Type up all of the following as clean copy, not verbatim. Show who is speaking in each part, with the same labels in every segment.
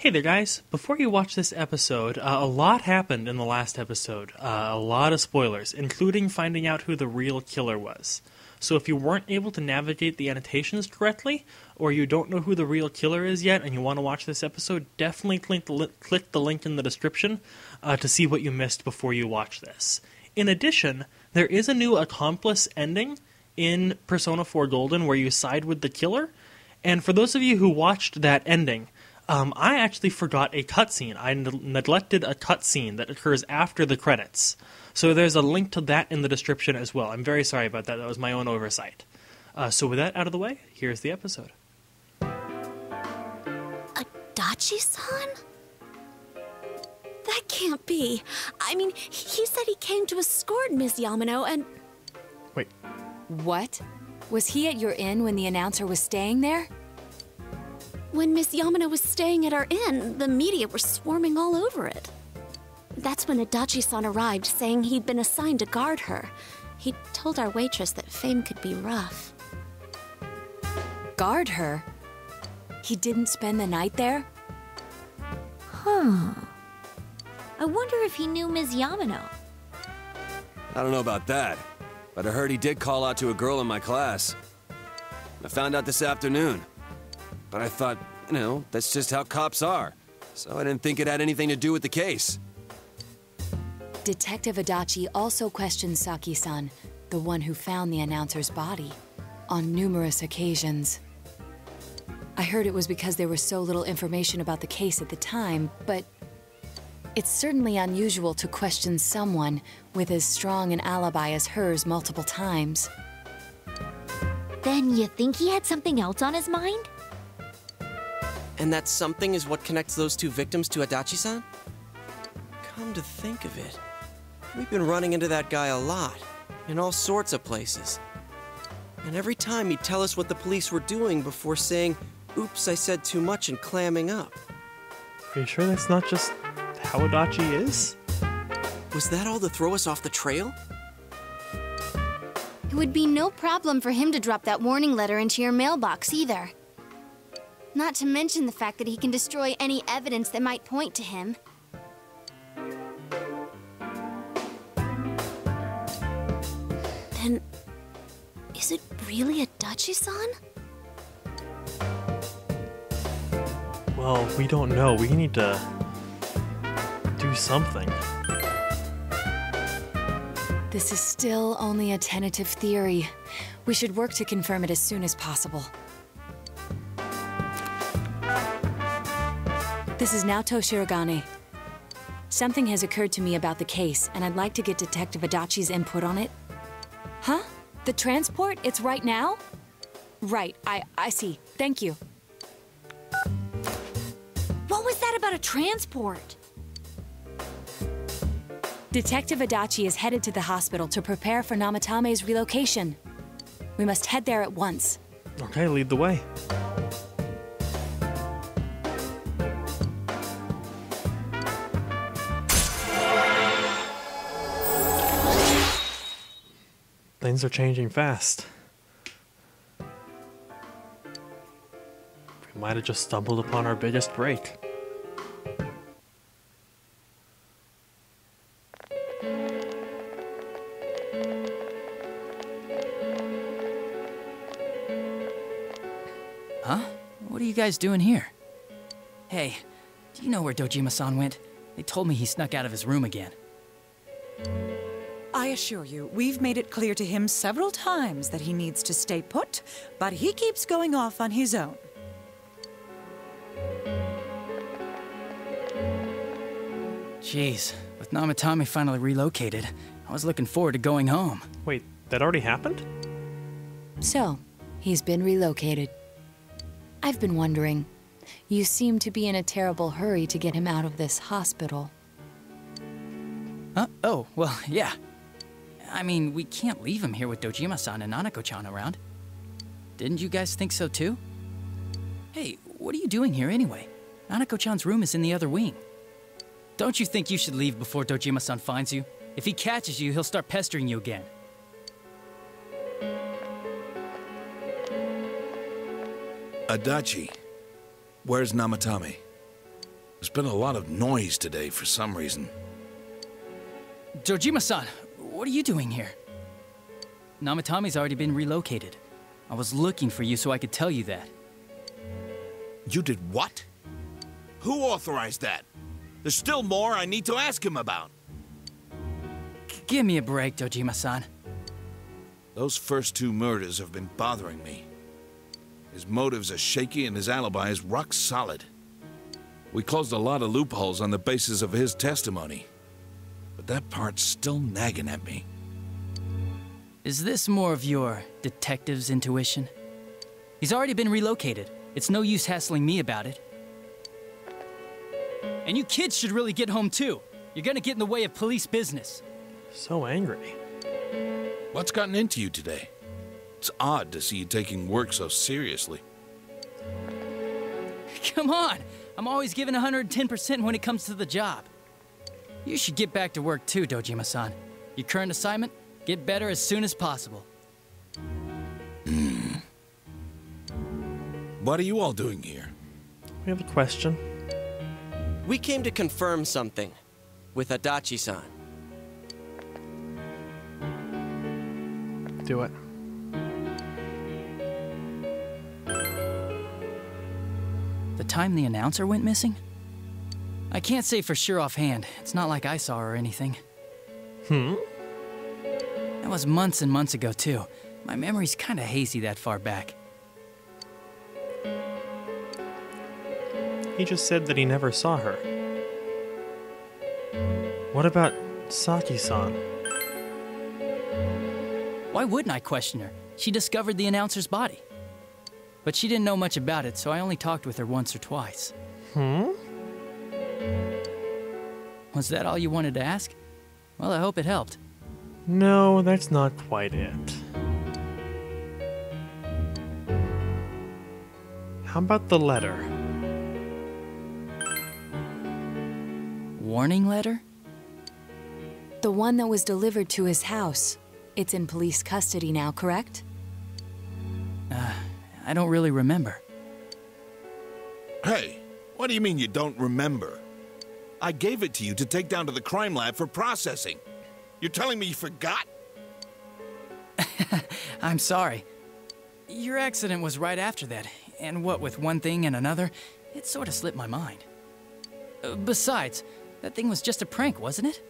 Speaker 1: Hey there guys, before you watch this episode, a lot happened in the last episode. A lot of spoilers, including finding out who the real killer was. So if you weren't able to navigate the annotations correctly, or you don't know who the real killer is yet and you want to watch this episode, definitely click the link in the description to see what you missed before you watch this. In addition, there is a new accomplice ending in Persona 4 Golden where you side with the killer, and for those of you who watched that ending, I actually forgot a cutscene. I neglected a cutscene that occurs after the credits. So there's a link to that in the description as well. I'm very sorry about that. That was my own oversight. So with that out of the way, here's the episode.
Speaker 2: Adachi-san? That can't be. I mean, he said he came to escort Ms. Yamano and...
Speaker 1: Wait.
Speaker 3: What? Was he at your inn when the announcer was staying there?
Speaker 2: When Miss Yamano was staying at our inn, the media were swarming all over it. That's when Adachi-san arrived, saying he'd been assigned to guard her. He told our waitress that fame could be rough.
Speaker 3: Guard her? He didn't spend the night there?
Speaker 4: Huh. I wonder if he knew Ms. Yamano.
Speaker 5: I don't know about that, but I heard he did call out to a girl in my class. I found out this afternoon. But I thought, that's just how cops are. So I didn't think it had anything to do with the case.
Speaker 3: Detective Adachi also questioned Saki-san, the one who found the announcer's body, on numerous occasions. I heard it was because there was so little information about the case at the time, but it's certainly unusual to question someone with as strong an alibi as hers multiple times.
Speaker 4: Then you think he had something else on his mind?
Speaker 6: And that something is what connects those two victims to Adachi-san? Come to think of it, we've been running into that guy a lot, in all sorts of places. And every time he'd tell us what the police were doing before saying, "Oops, I said too much," and clamming up.
Speaker 1: Are you sure that's not just how Adachi is?
Speaker 6: Was that all to throw us off the trail?
Speaker 7: It would be no problem for him to drop that warning letter into your mailbox either. Not to mention the fact that he can destroy any evidence that might point to him.
Speaker 2: Then, is it really Adachi-san?
Speaker 1: Well, we don't know. We need to do something.
Speaker 3: This is still only a tentative theory. We should work to confirm it as soon as possible. This is Naoto Shirogane. Something has occurred to me about the case, and I'd like to get Detective Adachi's input on it. Huh? The transport? It's right now? Right, I see. Thank you.
Speaker 4: What was that about a transport?
Speaker 3: Detective Adachi is headed to the hospital to prepare for Namatame's relocation. We must head there at once.
Speaker 1: Okay, lead the way. Things are changing fast. We might have just stumbled upon our biggest break.
Speaker 8: Huh? What are you guys doing here? Hey, do you know where Dojima-san went? They told me he snuck out of his room again.
Speaker 9: I assure you, we've made it clear to him several times that he needs to stay put, but he keeps going off on his own.
Speaker 8: Jeez, with Namatame finally relocated, I was looking forward to going home.
Speaker 1: Wait, that already happened?
Speaker 3: So, he's been relocated. I've been wondering, you seem to be in a terrible hurry to get him out of this hospital.
Speaker 8: Huh? Oh, well, yeah. I mean, we can't leave him here with Dojima-san and Nanako-chan around. Didn't you guys think so too? Hey, what are you doing here anyway? Nanako-chan's room is in the other wing. Don't you think you should leave before Dojima-san finds you? If he catches you, he'll start pestering you again.
Speaker 10: Adachi, where's Namatame? There's been a lot of noise today for some reason.
Speaker 8: Dojima-san, what are you doing here? Namatame's already been relocated. I was looking for you so I could tell you that.
Speaker 10: You did what? Who authorized that? There's still more I need to ask him about.
Speaker 8: Give me a break, Dojima-san.
Speaker 10: Those first 2 murders have been bothering me. His motives are shaky and his alibi is rock solid. We closed a lot of loopholes on the basis of his testimony. But that part's still nagging at me.
Speaker 8: Is this more of your detective's intuition? He's already been relocated. It's no use hassling me about it. And you kids should really get home too. You're gonna get in the way of police business.
Speaker 1: So angry.
Speaker 10: What's gotten into you today? It's odd to see you taking work so seriously.
Speaker 8: Come on! I'm always giving 110% when it comes to the job. You should get back to work too, Dojima-san. Your current assignment? Get better as soon as possible.
Speaker 10: What are you all doing here?
Speaker 1: We have a question.
Speaker 6: We came to confirm something with Adachi-san.
Speaker 1: Do it.
Speaker 8: The time the announcer went missing? I can't say for sure offhand. It's not like I saw her or anything. That was months and months ago, too. My memory's kinda hazy that far back.
Speaker 1: He just said that he never saw her. What about Saki-san?
Speaker 8: Why wouldn't I question her? She discovered the announcer's body. But she didn't know much about it, so I only talked with her once or twice. Was that all you wanted to ask? Well, I hope it helped.
Speaker 1: No, that's not quite it. How about the letter?
Speaker 8: Warning letter?
Speaker 3: The one that was delivered to his house. It's in police custody now, correct?
Speaker 8: I don't really remember.
Speaker 10: Hey, what do you mean you don't remember? I gave it to you to take down to the crime lab for processing. You're telling me you forgot?
Speaker 8: I'm sorry. Your accident was right after that, and what with one thing and another, it sort of slipped my mind. Besides, that thing was just a prank, wasn't it?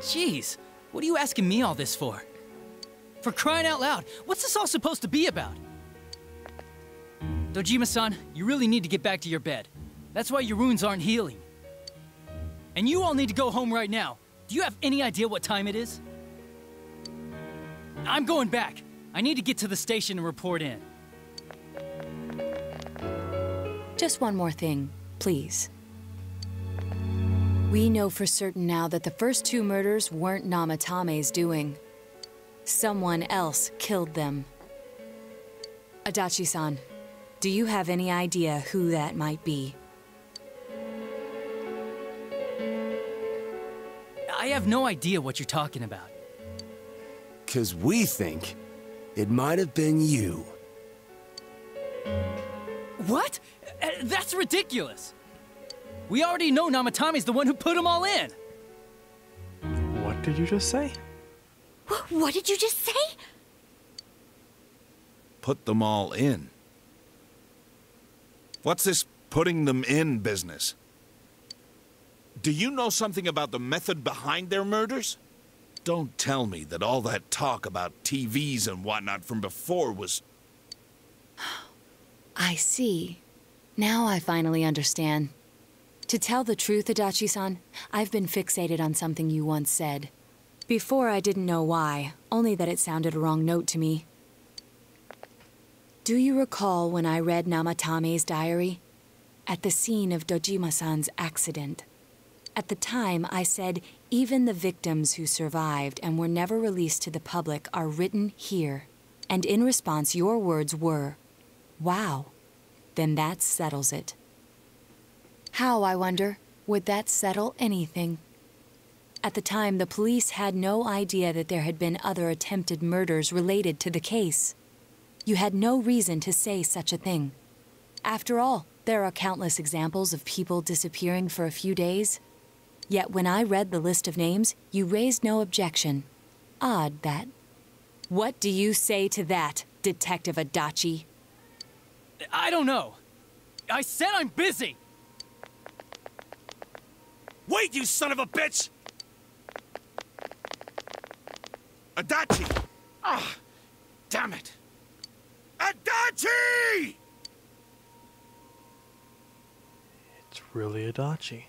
Speaker 8: Jeez, what are you asking me all this for? For crying out loud, what's this all supposed to be about? Dojima-san, you really need to get back to your bed. That's why your wounds aren't healing. And you all need to go home right now. Do you have any idea what time it is? I'm going back. I need to get to the station and report in.
Speaker 3: Just one more thing, please. We know for certain now that the first 2 murders weren't Namatame's doing. Someone else killed them. Adachi-san, do you have any idea who that might be?
Speaker 8: I have no idea what you're talking about.
Speaker 5: 'Cause we think it might have been you.
Speaker 8: What? That's ridiculous! We already know Namatame's the one who put them all in!
Speaker 1: What did you just say?
Speaker 7: What did you just say?
Speaker 10: Put them all in. What's this putting them in business? Do you know something about the method behind their murders? Don't tell me that all that talk about TVs and whatnot from before was...
Speaker 3: I see. Now I finally understand. To tell the truth, Adachi-san, I've been fixated on something you once said. Before I didn't know why, only that it sounded a wrong note to me. Do you recall when I read Namatame's diary? At the scene of Dojima-san's accident. At the time, I said, even the victims who survived and were never released to the public are written here. And in response, your words were, wow, then that settles it. How, I wonder, would that settle anything? At the time, the police had no idea that there had been other attempted murders related to the case. You had no reason to say such a thing. After all, there are countless examples of people disappearing for a few days. Yet when I read the list of names, you raised no objection. Odd, that. What do you say to that, Detective Adachi?
Speaker 8: I don't know. I said I'm busy!
Speaker 10: Wait, you son of a bitch! Adachi! Ah, damn it! Adachi!
Speaker 1: It's really Adachi.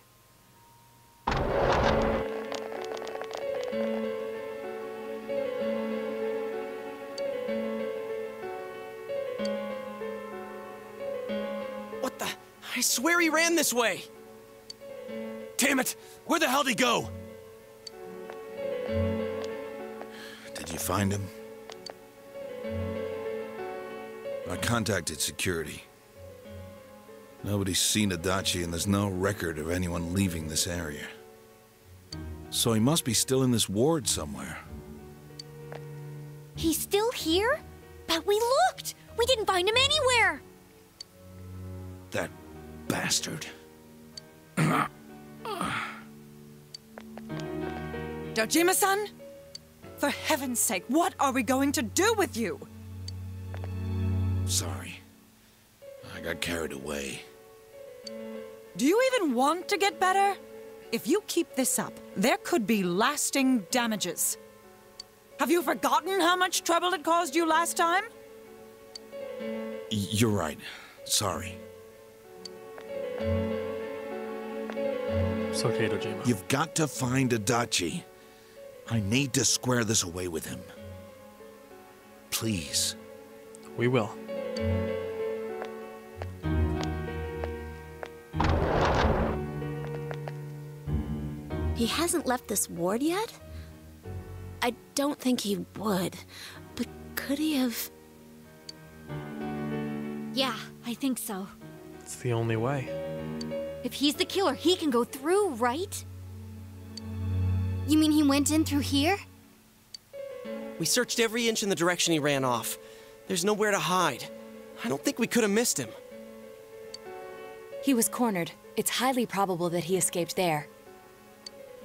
Speaker 6: What the? I swear he ran this way.
Speaker 5: Damn it! Where the hell'd he go?
Speaker 10: Did you find him? I contacted security. Nobody's seen Adachi, and there's no record of anyone leaving this area. So he must be still in this ward somewhere.
Speaker 4: He's still here? But we looked! We didn't find him anywhere!
Speaker 10: That bastard.
Speaker 9: Dojima-san? For heaven's sake, what are we going to do with you?
Speaker 10: Sorry. I got carried away.
Speaker 9: Do you even want to get better? If you keep this up, there could be lasting damages. Have you forgotten how much trouble it caused you last time?
Speaker 10: You're right. Sorry.
Speaker 1: It's okay, Dojima.
Speaker 10: You've got to find Adachi. I need to square this away with him. Please.
Speaker 1: We will.
Speaker 2: He hasn't left this ward yet? I don't think he would. But could he have...
Speaker 4: Yeah, I think so.
Speaker 1: It's the only way.
Speaker 4: If he's the killer, he can go through, right?
Speaker 7: You mean he went in through here?
Speaker 6: We searched every inch in the direction he ran off. There's nowhere to hide. I don't think we could have missed him.
Speaker 3: He was cornered. It's highly probable that he escaped there.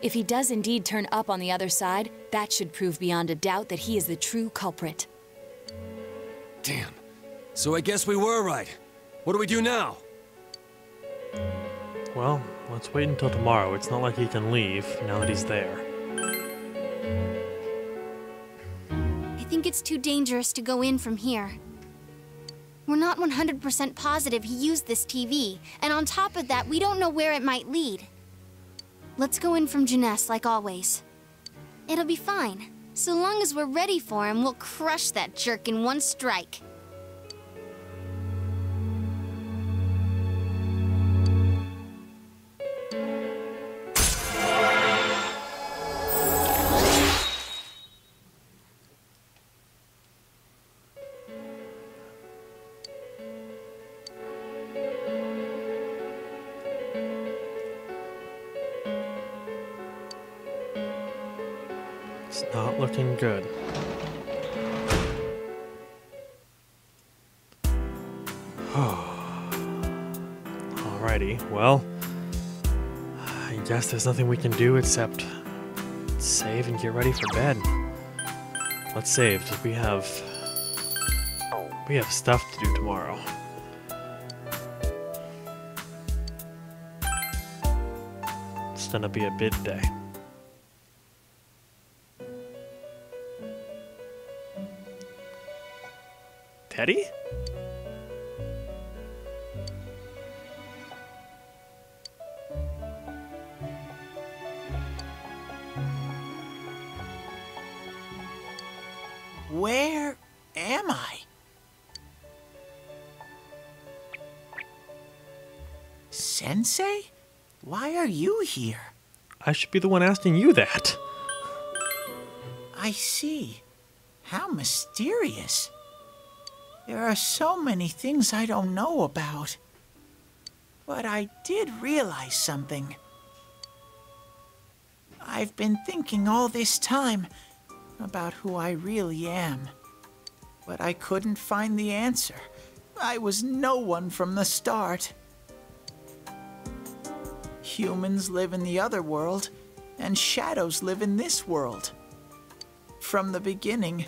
Speaker 3: If he does indeed turn up on the other side, that should prove beyond a doubt that he is the true culprit.
Speaker 5: Damn. So I guess we were right. What do we do now?
Speaker 1: Well, let's wait until tomorrow. It's not like he can leave now that he's there.
Speaker 7: I think it's too dangerous to go in from here. We're not 100% positive he used this TV, and on top of that, we don't know where it might lead. Let's go in from Jeunesse, like always. It'll be fine. So long as we're ready for him, we'll crush that jerk in one strike.
Speaker 1: It's not looking good. Alrighty, well, I guess there's nothing we can do except save and get ready for bed. Let's save, because we have stuff to do tomorrow. It's gonna be a bid day. Teddy?
Speaker 11: Where am I? Sensei? Why are you here?
Speaker 1: I should be the one asking you that.
Speaker 11: I see. How mysterious. There are so many things I don't know about. But I did realize something. I've been thinking all this time about who I really am. But I couldn't find the answer. I was no one from the start. Humans live in the other world, and shadows live in this world. From the beginning,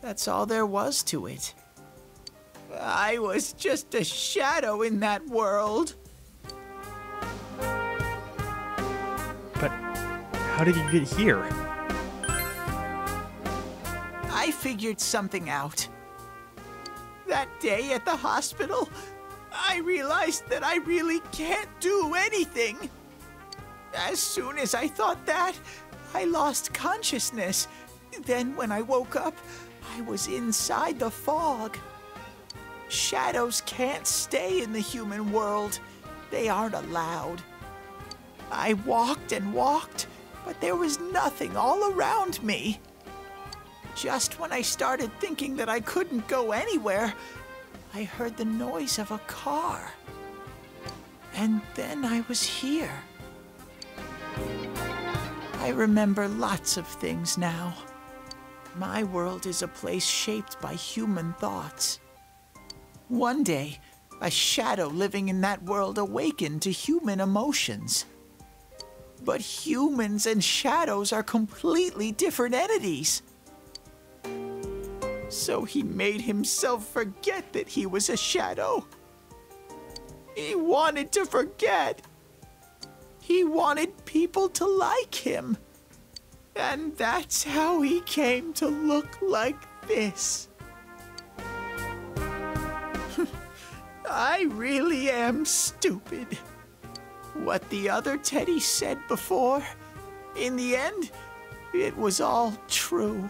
Speaker 11: that's all there was to it. I was just a shadow in that world.
Speaker 1: But how did you get here?
Speaker 11: I figured something out. That day at the hospital, I realized that I really can't do anything. As soon as I thought that, I lost consciousness. Then when I woke up, I was inside the fog. Shadows can't stay in the human world. They aren't allowed. I walked and walked, but there was nothing all around me. Just when I started thinking that I couldn't go anywhere, I heard the noise of a car. And then I was here. I remember lots of things now. My world is a place shaped by human thoughts. One day, a shadow living in that world awakened to human emotions. But humans and shadows are completely different entities. So he made himself forget that he was a shadow. He wanted to forget. He wanted people to like him. And that's how he came to look like this. I really am stupid. What the other Teddy said before, in the end, it was all true.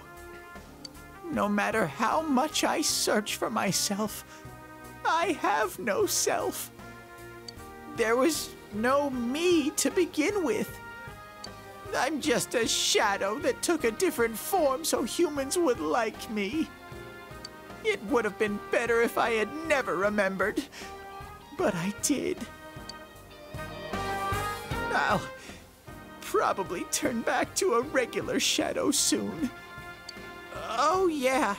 Speaker 11: No matter how much I search for myself, I have no self. There was no me to begin with. I'm just a shadow that took a different form so humans would like me. It would have been better if I had never remembered, but I did. I'll probably turn back to a regular shadow soon. Oh yeah,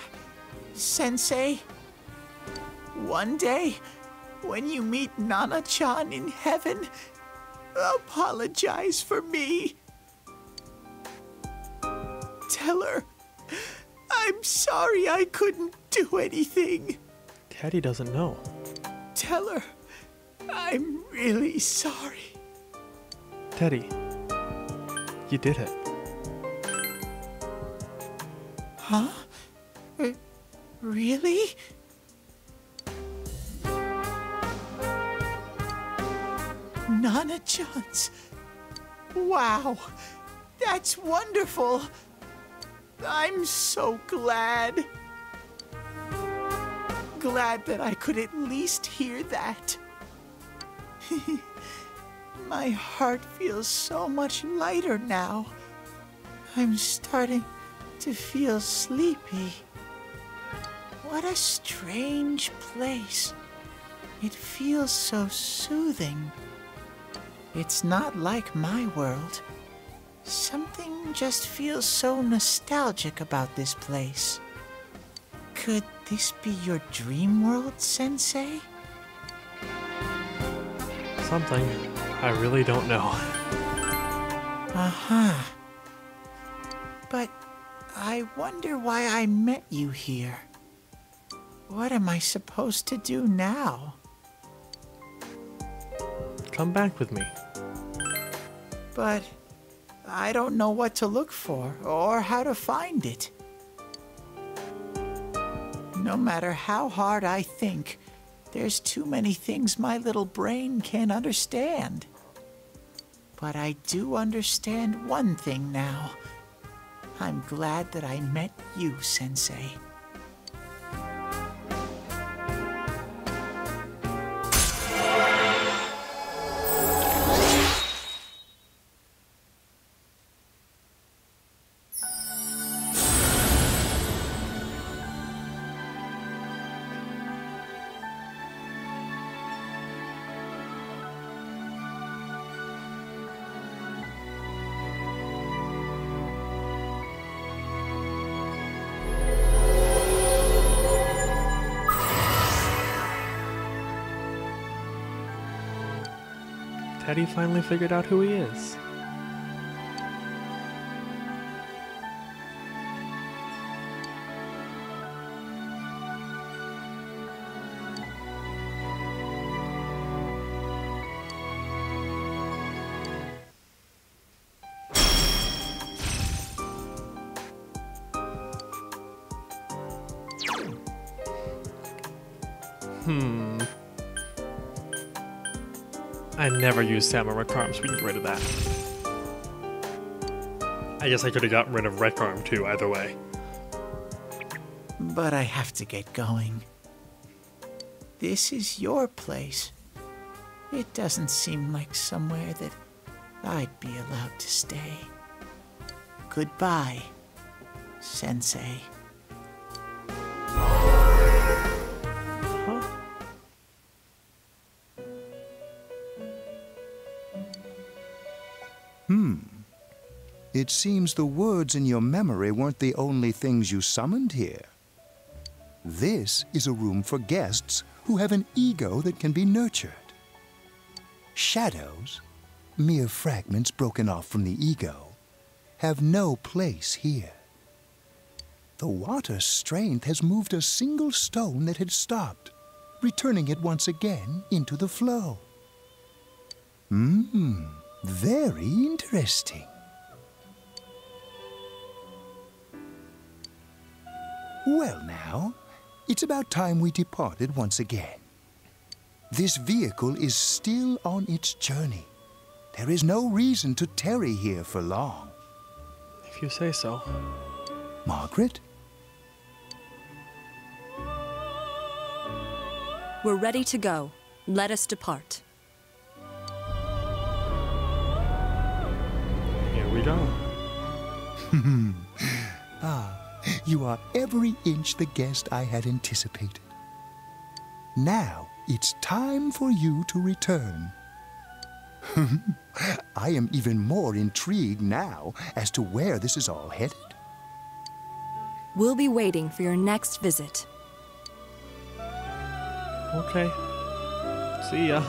Speaker 11: Sensei. One day, when you meet Nana-chan in heaven, apologize for me. Tell her, I'm sorry I couldn't do anything.
Speaker 1: Teddy doesn't know.
Speaker 11: Tell her, I'm really sorry.
Speaker 1: Teddy, you did it.
Speaker 11: Huh? Really? Nana-chan's. Wow, that's wonderful. I'm so glad. Glad that I could at least hear that. My heart feels so much lighter now. I'm starting to feel sleepy. What a strange place. It feels so soothing. It's not like my world. Something just feels so nostalgic about this place. Could this be your dream world, Sensei?
Speaker 1: Something. I really don't know.
Speaker 11: Uh-huh. But I wonder why I met you here. What am I supposed to do now?
Speaker 1: Come back with me.
Speaker 11: But I don't know what to look for or how to find it. No matter how hard I think, there's too many things my little brain can't understand. But I do understand one thing now. I'm glad that I met you, Sensei.
Speaker 1: Teddy finally figured out who he is. I never used Samurai Charm, so we can get rid of that. I guess I could have gotten rid of Red Charm too, either way.
Speaker 11: But I have to get going. This is your place. It doesn't seem like somewhere that I'd be allowed to stay. Goodbye, Sensei.
Speaker 12: It seems the words in your memory weren't the only things you summoned here. This is a room for guests who have an ego that can be nurtured. Shadows, mere fragments broken off from the ego, have no place here. The water's strength has moved a single stone that had stopped, returning it once again into the flow. Very interesting. Well now, it's about time we departed once again. This vehicle is still on its journey. There is no reason to tarry here for long.
Speaker 1: If you say so.
Speaker 12: Margaret?
Speaker 13: We're ready to go. Let us depart.
Speaker 1: Here we go.
Speaker 12: You are every inch the guest I had anticipated. Now it's time for you to return. I am even more intrigued now as to where this is all headed.
Speaker 13: We'll be waiting for your next visit.
Speaker 1: Okay. See ya.